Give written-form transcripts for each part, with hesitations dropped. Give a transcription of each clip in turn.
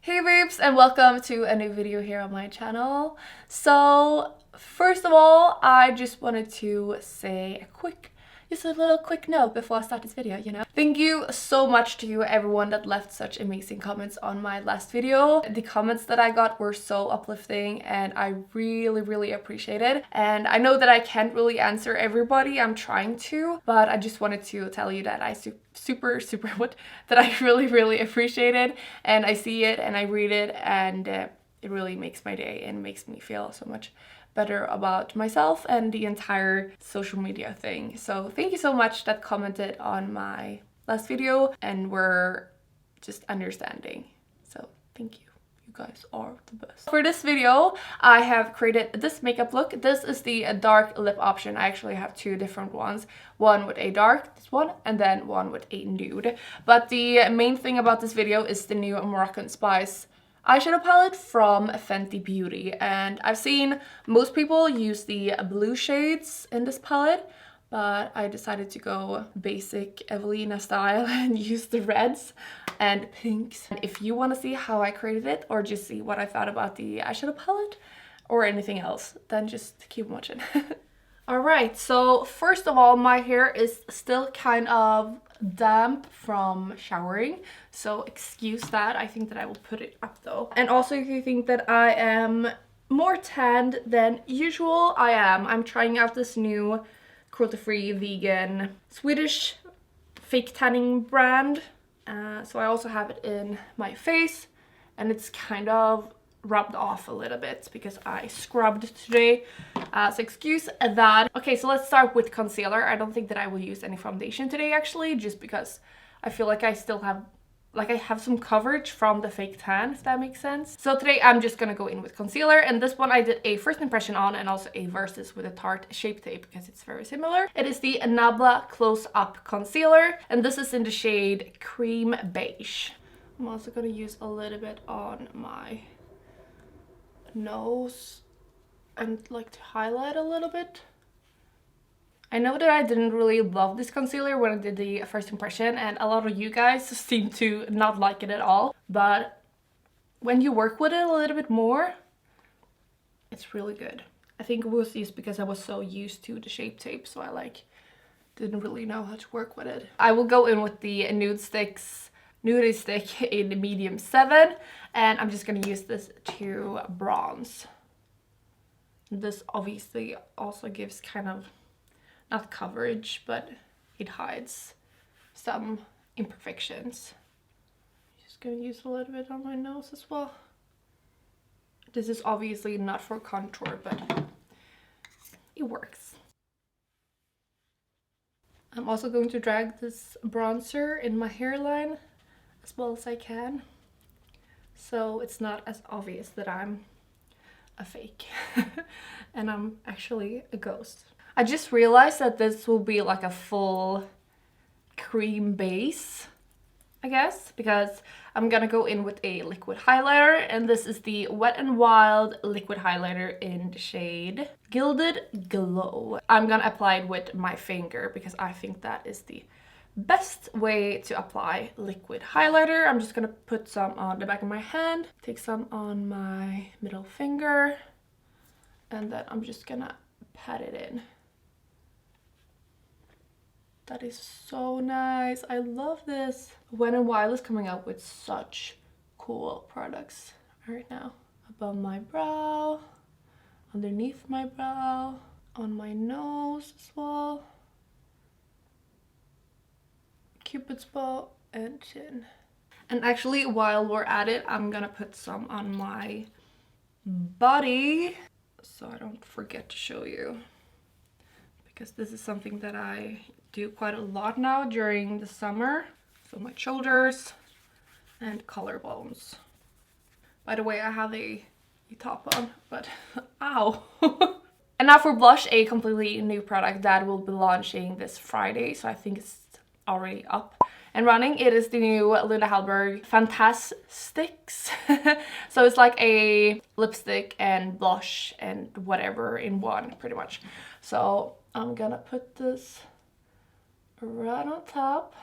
Hey babes, and welcome to a new video here on my channel. So first of all, I just wanted to say just a little quick note before I start this video. Thank you so much to everyone that left such amazing comments on my last video. The comments that I got were so uplifting and I really appreciate it. And I know that I can't really answer everybody, I'm trying to, but I just wanted to tell you that I that I really appreciate it, and I see it and I read it, and it really makes my day and makes me feel so much better about myself and the entire social media thing. So thank you so much that commented on my last video and were just understanding. So thank you. You guys are the best. For this video, I have created this makeup look. This is the dark lip option. I actually have two different ones. One with a dark, this one, and then one with a nude. But the main thing about this video is the new Moroccan Spice eyeshadow palette from Fenty Beauty. And I've seen most people use the blue shades in this palette, but I decided to go basic Evelina style and use the reds and pinks. And if you want to see how I created it, or just see what I thought about the eyeshadow palette or anything else, then just keep watching. Alright, so first of all, my hair is still kind of damp from showering, so excuse that. I think that I will put it up though. And also, if you think that I am more tanned than usual, I am. I'm trying out this new cruelty-free vegan Swedish fake tanning brand. So I also have it in my face, and it's kind of rubbed off a little bit because I scrubbed today, so excuse that. Okay, so let's start with concealer. I don't think that I will use any foundation today actually, just because I feel like I still have I have some coverage from the fake tan, if that makes sense. So today I'm just gonna go in with concealer, and this one I did a first impression on and also a versus with a Tarte Shape Tape because it's very similar. It is the Nabla Close Up Concealer, and this is in the shade Cream Beige. I'm also gonna use a little bit on my nose and like to highlight a little bit. I know that I didn't really love this concealer when I did the first impression, and a lot of you guys seem to not like it at all, but when you work with it a little bit more, it's really good. I think it was just because I was so used to the Shape Tape, so I didn't really know how to work with it. I will go in with the NudeStix in medium 7, and I'm just gonna use this to bronze. This obviously also gives kind of, not coverage, but it hides some imperfections. Just gonna use a little bit on my nose as well. This is obviously not for contour, but it works. I'm also going to drag this bronzer in my hairline as well as I can, so it's not as obvious that I'm a fake and I'm actually a ghost. I just realized that this will be like a full cream base, I guess, because I'm gonna go in with a liquid highlighter, and this is the Wet n Wild liquid highlighter in the shade Gilded Glow. I'm gonna apply it with my finger because I think that is the best way to apply liquid highlighter. I'm just gonna put some on the back of my hand, take some on my middle finger, and then I'm just gonna pat it in. That is so nice. I love this. Wet n Wild is coming out with such cool products right now. Above my brow, underneath my brow, on my nose as well, Cupid's bow and chin. And actually, while we're at it, I'm gonna put some on my body so I don't forget to show you, because this is something that I do quite a lot now during the summer. So my shoulders and collarbones. By the way, I have a top on, but ow. And now for blush, a completely new product that will be launching this Friday, so I think it's already up and running. It is the new Hallberg FantaSticks. So it's like a lipstick and blush and whatever in one, pretty much. So I'm gonna put this right on top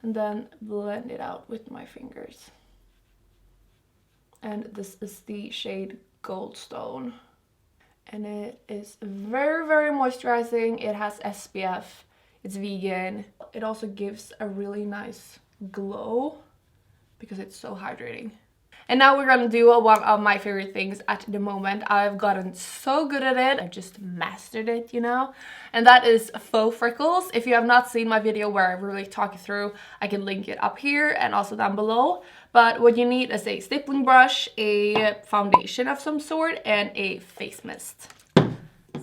and then blend it out with my fingers. and this is the shade Goldstone. And it is very, very moisturizing. It has SPF, it's vegan. It also gives a really nice glow because it's so hydrating. And now we're gonna do one of my favorite things at the moment. I've gotten so good at it. I just mastered it, you know? And that is faux freckles. If you have not seen my video where I really talk you through, I can link it up here and also down below. But what you need is a stippling brush, a foundation of some sort, and a face mist.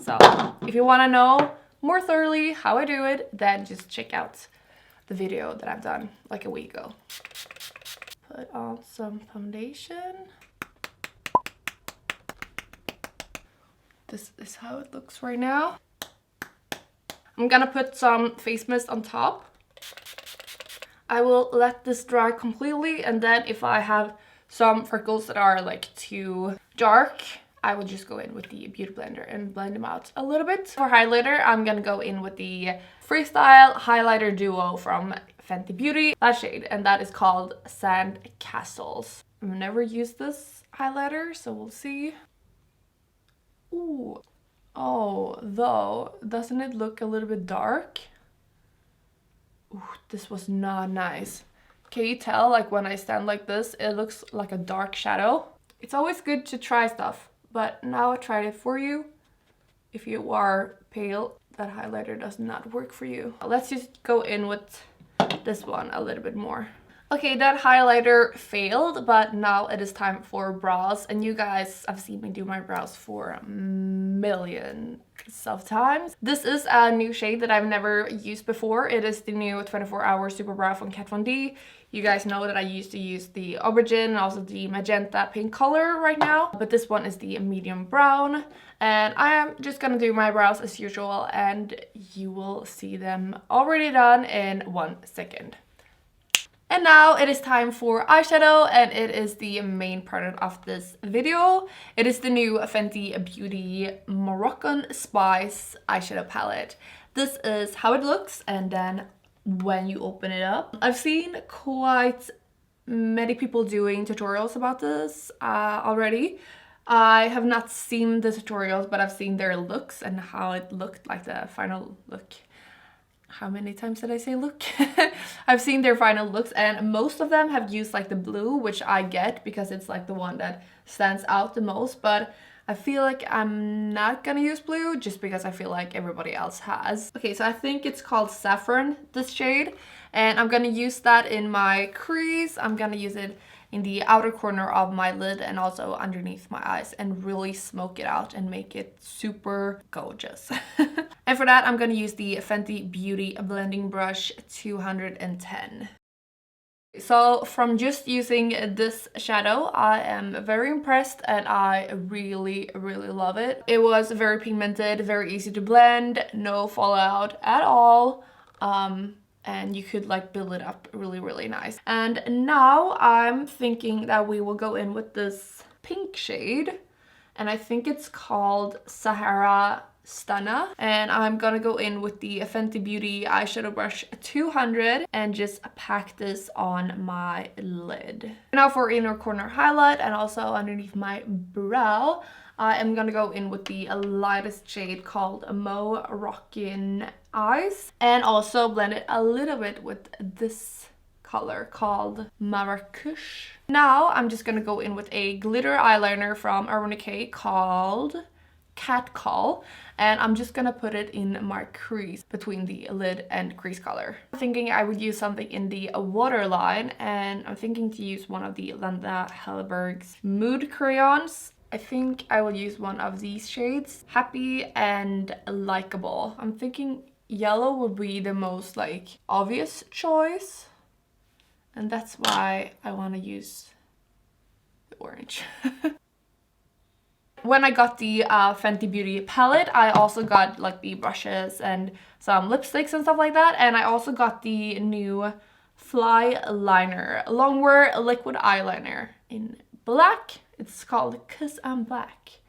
So if you wanna know more thoroughly how I do it, then just check out the video that I've done like a week ago. Put on some foundation. This is how it looks right now. I'm gonna put some face mist on top. I will let this dry completely, and then if I have some freckles that are like too dark, I will just go in with the beauty blender and blend them out a little bit. For highlighter, I'm gonna go in with the Freestyle highlighter duo from Fenty Beauty, that shade, and that is called Sand Castles. I've never used this highlighter, so we'll see. Ooh, oh, though, doesn't it look a little bit dark? Ooh, this was not nice. Can you tell, like when I stand like this, it looks like a dark shadow? It's always good to try stuff, but now I tried it for you. If you are pale, that highlighter does not work for you. Let's just go in with this one a little bit more. Okay, that highlighter failed, but now it is time for brows. And you guys have seen me do my brows for millions of times. This is a new shade that I've never used before. It is the new 24 Hour Super Brow from Kat Von D. You guys know that I used to use the aubergine and also the magenta pink color right now, but this one is the medium brown. And I am just gonna do my brows as usual, and you will see them already done in 1 second. And now it is time for eyeshadow, and it is the main part of this video. It is the new Fenty Beauty Moroccan Spice eyeshadow palette. This is how it looks, and then when you open it up, I've seen quite many people doing tutorials about this already. I have not seen the tutorials, but I've seen their looks and how it looked, like the final look. How many times did I say look? I've seen their final looks, and most of them have used like the blue, which I get because it's like the one that stands out the most, but I feel like I'm not gonna use blue just because I feel like everybody else has. Okay, so I think it's called Saffron, this shade, and I'm gonna use that in my crease. I'm gonna use it in the outer corner of my lid and also underneath my eyes, and really smoke it out and make it super gorgeous. And for that, I'm gonna use the Fenty Beauty Blending Brush 210. So from just using this shadow, I am very impressed, and I really love it. It was very pigmented, very easy to blend, no fallout at all. And you could like build it up really nice. And now I'm thinking that we will go in with this pink shade, and I think it's called Sahara Stunna, and I'm gonna go in with the Fenty Beauty eyeshadow brush 200 and just pack this on my lid. Now for inner corner highlight and also underneath my brow, I am gonna go in with the lightest shade called Moroccan Spice, and also blend it a little bit with this color called Marrakech. Now I'm just gonna go in with a glitter eyeliner from Urban Decay called CatCall, and I'm just gonna put it in my crease between the lid and crease color. I'm thinking I would use something in the waterline, and I'm thinking to use one of the Hallberg's Mood crayons. I think I will use one of these shades, Happy and Likeable. I'm thinking yellow would be the most like obvious choice, and that's why I want to use the orange. When I got the Fenty Beauty palette, I also got like the brushes and some lipsticks and stuff like that, and I also got the new Flyliner longwear liquid eyeliner in black. It's called 'Cause I'm Black,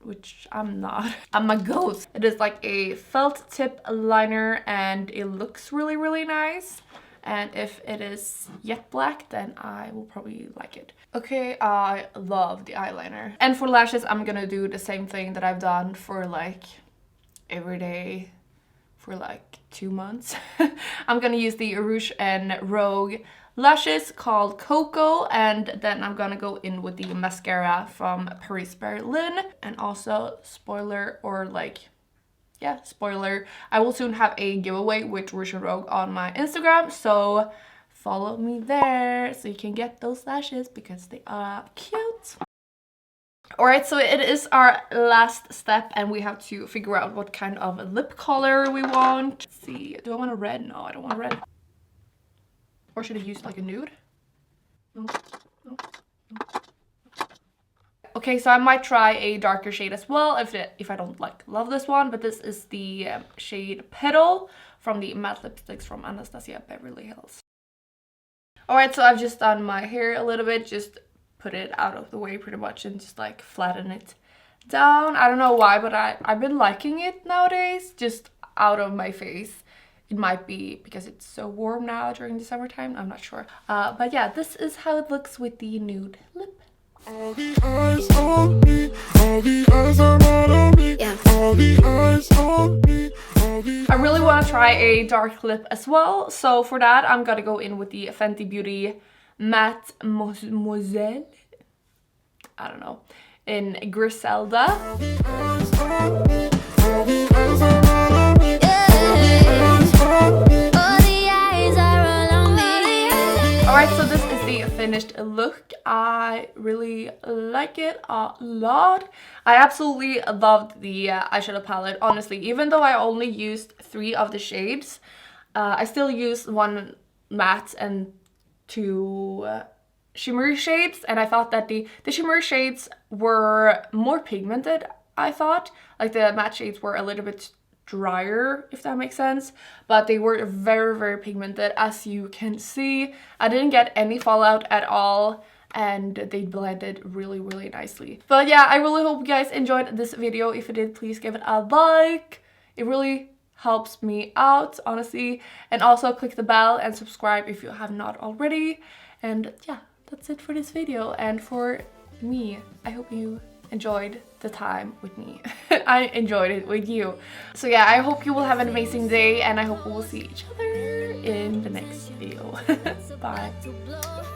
which I'm not. I'm a ghost. It is like a felt tip liner, and it looks really nice. and if it is yet black, then I will probably like it. Okay, I love the eyeliner. And for lashes, I'm gonna do the same thing that I've done for like every day for like 2 months. I'm gonna use the Rouge and Rogue lashes called Coco, and then I'm gonna go in with the mascara from Paris Berlin. And also, spoiler, or like, yeah, spoiler, I will soon have a giveaway with Rouge and Rogue on my Instagram, so follow me there so you can get those lashes because they are cute. Alright, so it is our last step and we have to figure out what kind of lip color we want. Let's see, do I want a red? No, I don't want a red. Or should I use like a nude? No. No. No. Okay, so I might try a darker shade as well if I don't like love this one, but this is the shade Petal from the matte lipsticks from Anastasia Beverly Hills. Alright, so I've just done my hair a little bit, just put it out of the way pretty much and just like flatten it down. I don't know why, but I've been liking it nowadays, just out of my face. It might be because it's so warm now during the summertime, I'm not sure. But yeah, this is how it looks with the nude lip. All the eyes on me, all the eyes are not on me, yeah. All the eyes on me, all the I really want to try a dark lip as well, so for that I'm gonna go in with the Fenty Beauty Mattemoiselle, I don't know, in Griselda. Alright, so this is the finished look. I really like it a lot. I absolutely loved the eyeshadow palette, honestly. Even though I only used 3 of the shades, I still used 1 matte and 2 shimmery shades, and I thought that the shimmery shades were more pigmented, I thought. Like the matte shades were a little bit drier, if that makes sense, but they were very, very pigmented, as you can see. I didn't get any fallout at all, and they blended really, really nicely. But yeah, I really hope you guys enjoyed this video. If you did, please give it a like. It really helps me out, honestly. And also click the bell and subscribe if you have not already. And yeah, that's it for this video. And for me, I hope you enjoyed the time with me. I enjoyed it with you. So yeah, I hope you will have an amazing day, and I hope we will see each other in the next video. Bye.